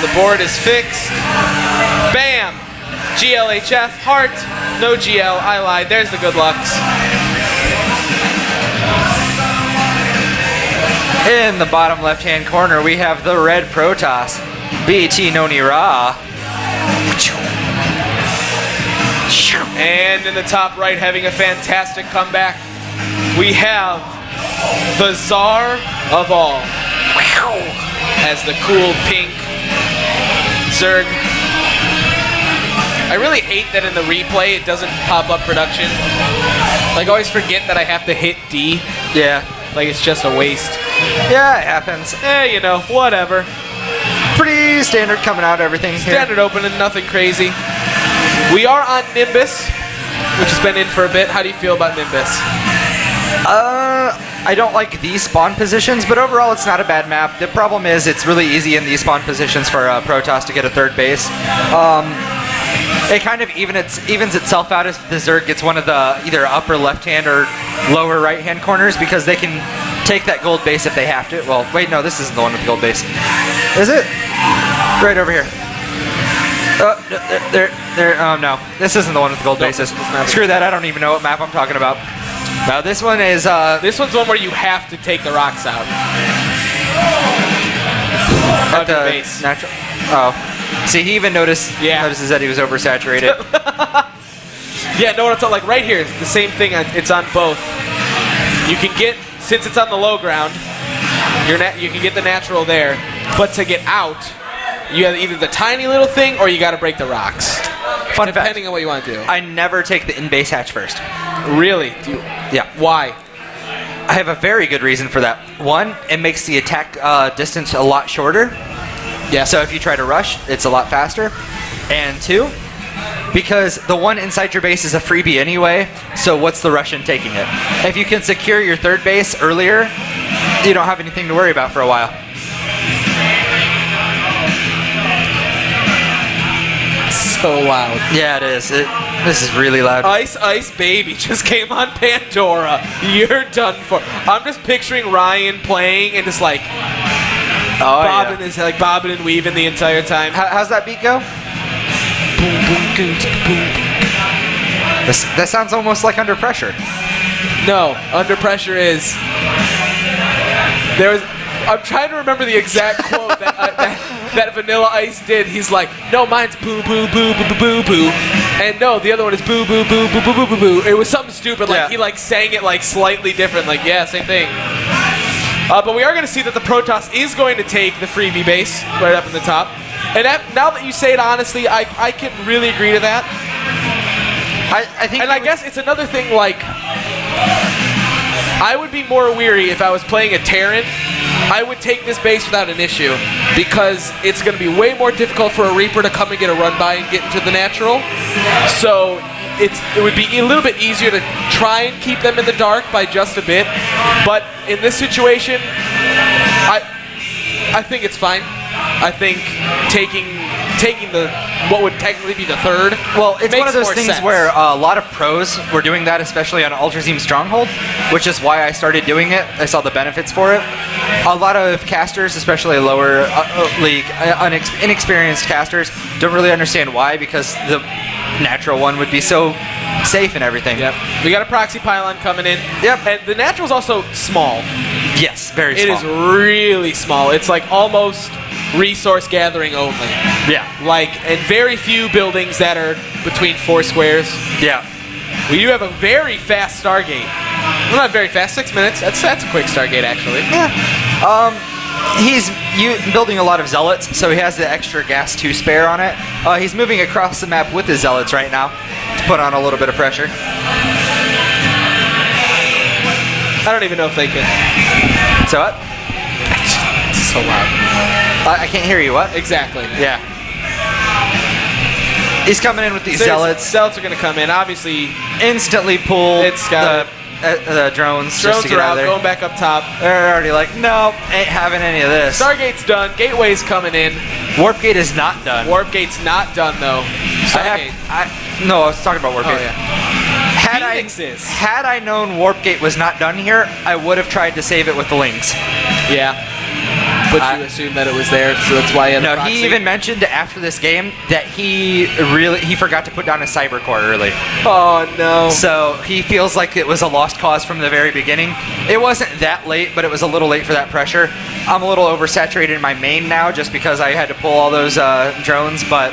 the board is fixed. Bam! GLHF, heart, no GL, I lied. There's the good lucks. In the bottom left-hand corner, we have the red Protoss, bTnOnyRa. And in the top right, having a fantastic comeback, we have TheCzarOfAll as the cool pink Zerg. I really hate that in the replay it doesn't pop up production. Like, I always forget that I have to hit D. Yeah. Like, it's just a waste. Yeah, it happens. You know, whatever. Pretty standard coming out, everything here. Standard opening, nothing crazy. We are on Nimbus, which has been in for a bit. How do you feel about Nimbus? I don't like these spawn positions, but overall it's not a bad map. The problem is it's really easy in these spawn positions for Protoss to get a third base. It kind of evens itself out if the Zerg gets one of the either upper left-hand or lower right-hand corners, because they can take that gold base if they have to. Well, wait, no, this isn't the one with the gold base. Is it? Right over here. No, this isn't the one with the gold bases. Screw that, I don't even know what map I'm talking about. Now this one is, this one's one where you have to take the rocks out. At the base. Natural. Oh. See, he even notices that he was oversaturated. Yeah, no, it's like right here, it's the same thing, it's on both. You can get, since it's on the low ground, you can get the natural there, but to get out, you have either the tiny little thing or you got to break the rocks. Depending on what you want to do. I never take the in-base hatch first. Really? Yeah. Why? I have a very good reason for that. One, it makes the attack distance a lot shorter. Yeah. So if you try to rush, it's a lot faster. And two, because the one inside your base is a freebie anyway, so what's the rush in taking it? If you can secure your third base earlier, you don't have anything to worry about for a while. So loud. Yeah, it is. This is really loud. Ice Ice Baby just came on Pandora. You're done for. I'm just picturing Ryan playing and just like bobbing his like bobbing and weaving the entire time. How's that beat go? Boom, boom, boom, boom. That sounds almost like Under Pressure. No, Under Pressure is. I'm trying to remember the exact quote that Vanilla Ice did. He's like, no, mine's boo boo boo boo boo boo boo, and no, the other one is boo boo boo boo boo boo boo boo. It was something stupid. Like he like sang it like slightly different. Like same thing. But we are going to see that the Protoss is going to take the freebie base right up in the top. And now that you say it honestly, I can really agree to that. I think. And I guess it's another thing. Like, I would be more weary if I was playing a Terran. I would take this base without an issue, because it's going to be way more difficult for a Reaper to come and get a run by and get into the natural. So it would be a little bit easier to try and keep them in the dark by just a bit. But in this situation, I think it's fine. I think taking the what would technically be the third. Well, it's one of those things sense. where a lot of pros were doing that, especially on Ultrazine Stronghold, which is why I started doing it. I saw the benefits for it. A lot of casters, especially lower league, inexperienced casters, don't really understand why, because the natural one would be so safe and everything. Yep. We got a proxy pylon coming in. Yep. And the natural's also small. Yes, very small. It is really small. It's like almost resource gathering only. Yeah. Like, and very few buildings that are between 4 squares. Yeah. We do have a very fast Stargate. Well, not very fast, 6 minutes. That's a quick Stargate, actually. Yeah. He's building a lot of Zealots, so he has the extra gas to spare on it. He's moving across the map with his Zealots right now to put on a little bit of pressure. I don't even know if they can. So what? It's so loud. I can't hear you. What? Exactly. Yeah. He's coming in with these Zealots. Zealots are going to come in. Obviously, instantly pull it's got the drones. Drones just to get are out out, of there. going back up top. They're already like, nope, ain't having any of this. Stargate's done. Gateway's coming in. Warp Gate is not done. Warp Gate's not done, though. Stargate. No, I was talking about Warp Gate. Oh, yeah. Had I known Warp Gate was not done here, I would have tried to save it with the Lings. Yeah. But you assumed that it was there, so that's why he had No, the proxy. he even mentioned after this game that he forgot to put down a cyber core early. Oh, no. So he feels like it was a lost cause from the very beginning. It wasn't that late, but it was a little late for that pressure. I'm a little oversaturated in my main now just because I had to pull all those drones, but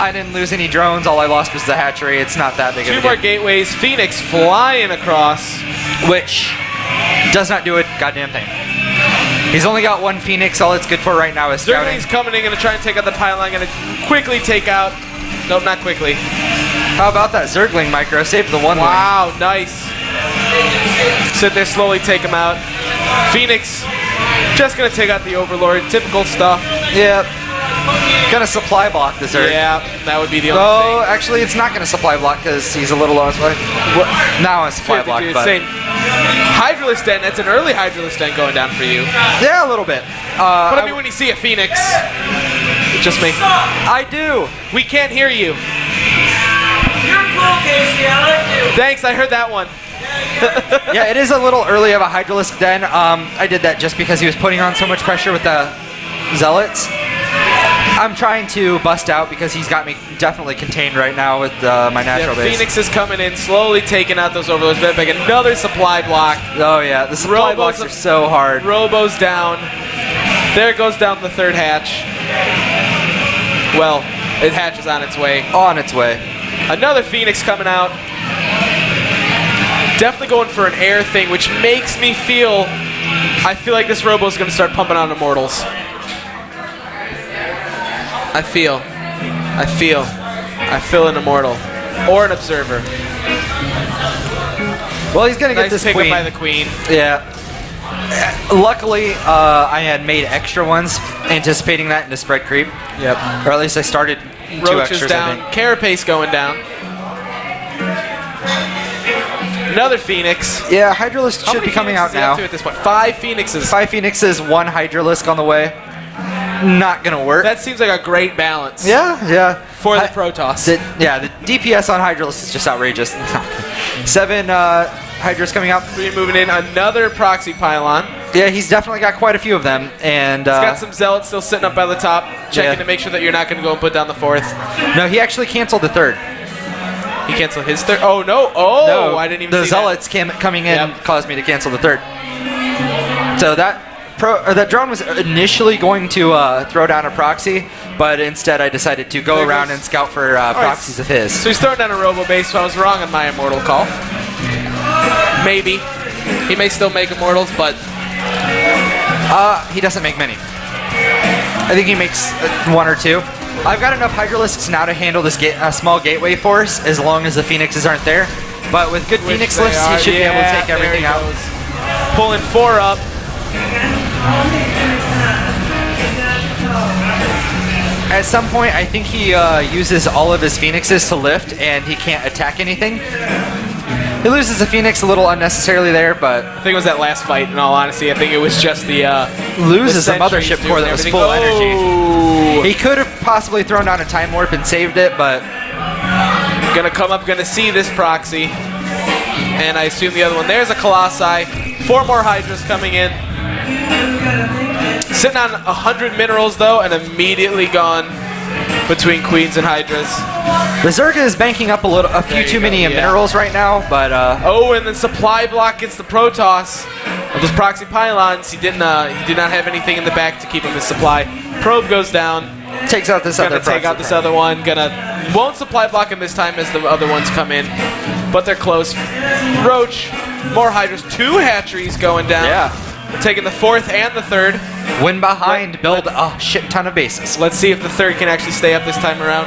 I didn't lose any drones. All I lost was the hatchery. It's not that big of a Two deal. more gateways. Phoenix flying across. Which does not do a goddamn thing. He's only got one Phoenix. All it's good for right now is scouting. Zergling's coming in, gonna try and take out the pylon, gonna quickly take out. Nope, not quickly. How about that Zergling micro? Saved the one Wow, nice. Sit there, slowly take him out. Phoenix just gonna take out the Overlord. Typical stuff. lane. Yep. Gonna supply block the Zerg. Yeah, that would be the only Oh, thing. actually, it's not gonna supply block because he's a little low. Now it's supply block, Do the but same. Hydralisk Den, that's an early Hydralisk Den going down for you. yeah, a little bit. But I mean, when you see a Phoenix, it just makes. I do. We can't hear you. You're cool, Casey. I like you. Thanks, I heard that one. Yeah, it is a little early of a Hydralisk Den. I did that just because he was putting on so much pressure with the Zealots. I'm trying to bust out because he's got me definitely contained right now with my natural base. Phoenix is coming in, slowly taking out those Overlords. But like another supply block. Oh yeah, the supply Robos blocks are so hard. Robo's down. There goes down the third hatch. Well, it hatches on its way. On its way. Another Phoenix coming out. Definitely going for an air thing, which makes me feel. I feel like this Robo's going to start pumping out Immortals. I feel an Immortal or an Observer. Well, he's gonna get Nice this pick queen. up by the Queen. Yeah. Luckily, I had made extra ones, anticipating that into spread creep. Yep. Or at least I started two Roach is extras, I down. think. Carapace going down. Another Phoenix. Yeah, Hydralisk How should many be coming Phoenixes out is he up now. to at this point? 5 Phoenixes. 5 Phoenixes, 1 Hydralisk on the way. Not gonna work. That seems like a great balance. Yeah. For the I- Protoss. the DPS on Hydralisk is just outrageous. 7 Hydras coming out. 3 moving in. Another proxy pylon. Yeah, he's definitely got quite a few of them, and He's got some Zealots still sitting up by the top, checking Yeah. to make sure that you're not going to go and put down the 4th. no, he actually canceled the 3rd. He canceled his 3rd. Oh, no. Oh, No, I didn't even the see Zealots coming in Yep. caused me to cancel the 3rd. So that drone was initially going to throw down a proxy, but instead I decided to go There around goes- and scout for proxies of his. So he's throwing down a Robo base, so I was wrong on my Immortal call. Maybe. He may still make Immortals, but He doesn't make many. I think he makes 1 or 2. I've got enough Hydralisks now to handle this small gateway force as long as the Phoenixes aren't there. But with good Phoenix they lifts, he are. should be able to Yeah, take there everything he out. goes. Pulling 4 up. At some point, I think he uses all of his Phoenixes to lift, and he can't attack anything. He loses a Phoenix a little unnecessarily there, but I think it was that last fight, in all honesty. I think it was just the loses the a mothership sentries core doing that was everything. full energy. Oh. He could have possibly thrown down a Time Warp and saved it, but Gonna come up, gonna see this proxy. And I assume the other one. There's a Colossi. 4 more Hydras coming in. Sitting on 100 minerals, though, and immediately gone between Queens and Hydras. the Zerga is banking up a few you too go, many yeah. minerals right now, but Oh, and then supply block gets the Protoss of those proxy pylons. He did not have anything in the back to keep him his supply. Probe goes down. takes out this Gonna other take proxy out this core. other one. Won't supply block him this time as the other ones come in, but they're close. Roach, more Hydras, 2 hatcheries going down. Yeah. We're taking the 4th and the 3rd. Win behind, build a shit ton of bases. Let's see if the 3rd can actually stay up this time around.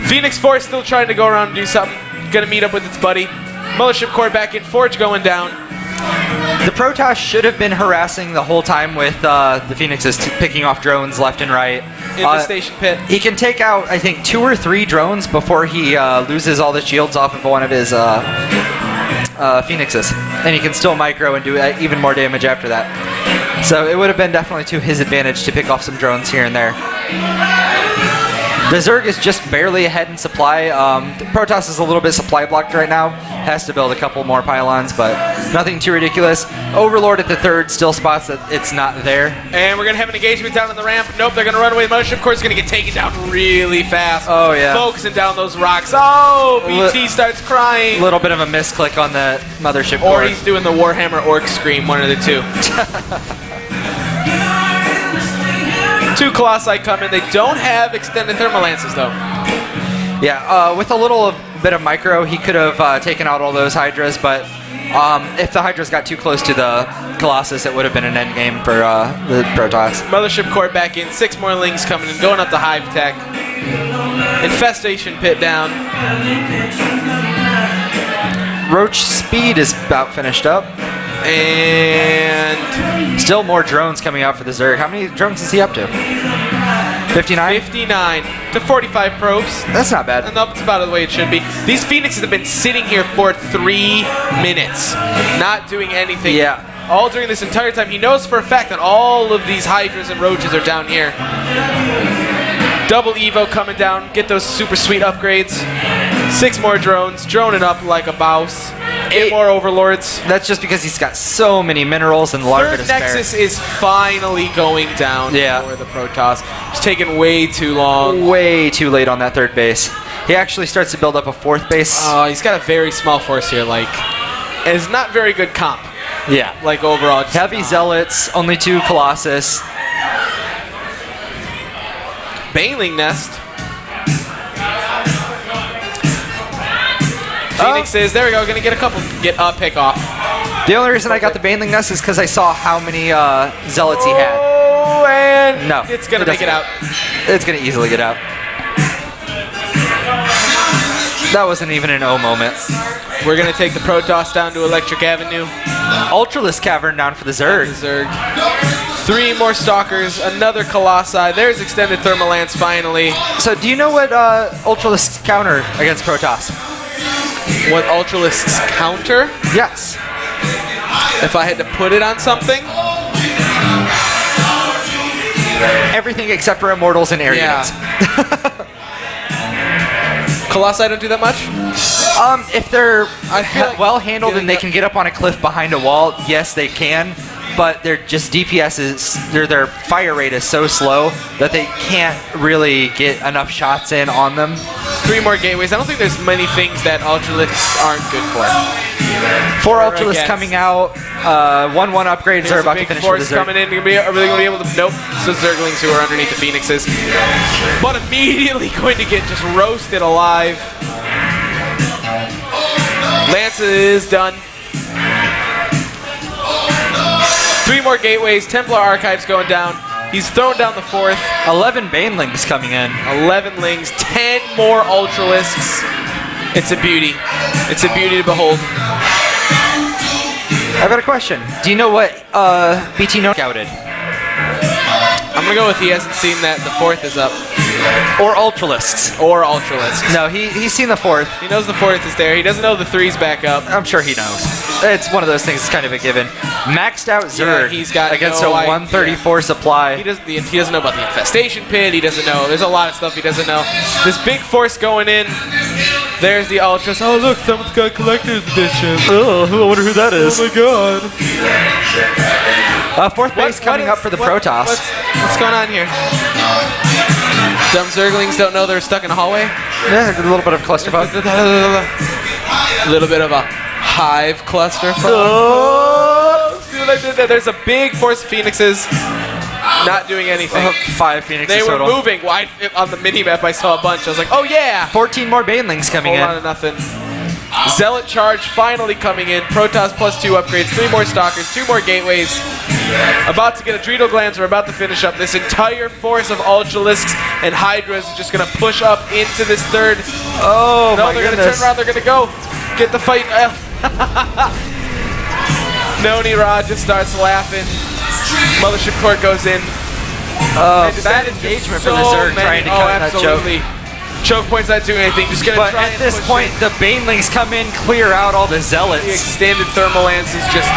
Phoenix Force still trying to go around and do something. Gonna meet up with its buddy. Mothership Core back in. Forge going down. The Protoss should have been harassing the whole time with the Phoenixes picking off drones left and right. In the station pit. He can take out, I think, 2 or 3 drones before he loses all the shields off of one of his Phoenixes. And he can still micro and do even more damage after that. So it would have been definitely to his advantage to pick off some drones here and there. The Zerg is just barely ahead in supply. The Protoss is a little bit supply blocked right now. Has to build a couple more pylons, but nothing too ridiculous. Overlord at the third still spots that it's not there. And we're going to have an engagement down on the ramp. Nope, they're going to run away. Mothership Core's going to get taken down really fast. Oh, yeah. Focusing down those rocks. Oh, BT starts crying. A little bit of a misclick on the Mothership Or Core. he's doing the Warhammer Orc scream, one of the two. Two Colossi come in. They don't have extended thermal lances, though. Yeah, with a little bit of micro, he could have taken out all those Hydras, but if the Hydras got too close to the Colossus, it would have been an endgame for the Protoss. Mothership Core back in. 6 more Lings coming in, going up the Hive Tech. Infestation Pit down. Roach Speed is about finished up. And Still more drones coming out for the Zerg. How many drones is he up to? 59? 59 to 45 probes. That's not bad. And that's about the way it should be. These Phoenixes have been sitting here for 3 minutes, not doing anything. Yeah. All during this entire time. He knows for a fact that all of these Hydras and Roaches are down here. Double Evo coming down. Get those super sweet upgrades. 6 more drones. Droning up like a mouse. 8 more Overlords. That's just because he's got so many minerals and larva to Third spare. Nexus is finally going down for the Protoss. It's taken way too long. Way too late on that third base. He actually starts to build up a fourth base. He's got a very small force here. Like, and it's not very good comp. Yeah. Like overall. Just Heavy Zealots, only 2 Colossus. Baneling Nest. Phoenixes, there we go, gonna get a pick off. The only reason I got the Baneling Nest is because I saw how many Zealots he had. Oh, and No, it's gonna it make it out. It's gonna easily get out. That wasn't even an O moment. We're gonna take the Protoss down to Electric Avenue. Ultralisk Cavern down for the Zerg. 3 more Stalkers, another Colossi. There's extended thermal lance finally. So do you know what Ultralisk counter against Protoss? What Ultralisk's counter? Yes. If I had to put it on something? Everything except for Immortals and air units. Colossi don't do that much? If they're like well handled and they that- can get up on a cliff behind a wall, yes, they can. But their DPS is their fire rate is so slow that they can't really get enough shots in on them. 3 more gateways. I don't think there's many things that Ultralisks aren't good for. 4 Or Ultralisks against. coming out. 1/1 upgrades There's are a about to big finish for the force Zerg. coming in. Are they going to be able to? Nope. It's the Zerglings who are underneath the Phoenixes. But immediately going to get just roasted alive. Lance is done. 3 more gateways. Templar Archives going down. He's thrown down the 4th. 11 Banelings coming in. 11 Lings. 10 more Ultralisks. It's a beauty. It's a beauty to behold. I've got a question. Do you know what bTnOnyRa scouted? I'm going to go with he hasn't seen that the 4th is up. Or Ultralisks? Or Ultralisks. No, he's seen the 4th. He knows the 4th is there. He doesn't know the 3's back up. I'm sure he knows. It's one of those things. It's kind of a given. Maxed out Zerg he's got against no a idea. 134 supply. He doesn't know about the infestation pit. He doesn't know. There's a lot of stuff he doesn't know. This big force going in. There's the Ultras. Oh look, someone's got collector's edition. Oh, I wonder who that is. Oh my god. 4th base coming up for the Protoss. What's going on here? Dumb Zerglings don't know they're stuck in a hallway. Yeah, a little bit of clusterfuck. A little bit of a hive cluster. Oh, see what I did there? There's a big force of Phoenixes not doing anything. 5 Phoenixes They were total. moving. On the mini-map, I saw a bunch. I was like, oh yeah! 14 more Banelings coming Hold in. on to nothing. Zealot charge finally coming in. Protoss +2 upgrades. 3 more Stalkers. 2 more gateways. About to get Adrenal Glands. We're about to finish up. This entire force of Ultralisks and Hydras is just going to push up into this 3rd. Oh No, my they're going to goodness. turn around. They're going to go. Get the fight. TheCzarOfAll just starts laughing. Mothership Court goes in. Bad engagement for the Zerg trying to cut that choke. absolutely. Choke point's not doing anything. Just gonna But try at and this push point, it. the Banelings come in, clear out all the The Zealots. extended thermal lance is just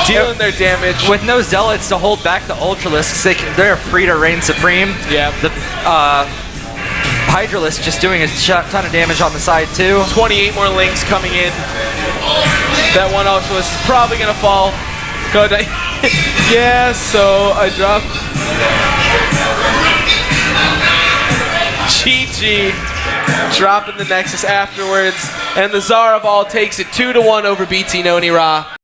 Dealing their damage. With no zealots to hold back the Ultralisks, they're free to reign supreme. Yeah. The Hydralisk just doing a ton of damage on the side too. 28 more links coming in. That one Ultralist is probably gonna fall. Go down. Yeah, so I dropped. GG. Dropping the Nexus afterwards. And the TheCzarOfAll takes it 2-1 over bTnOnyRa.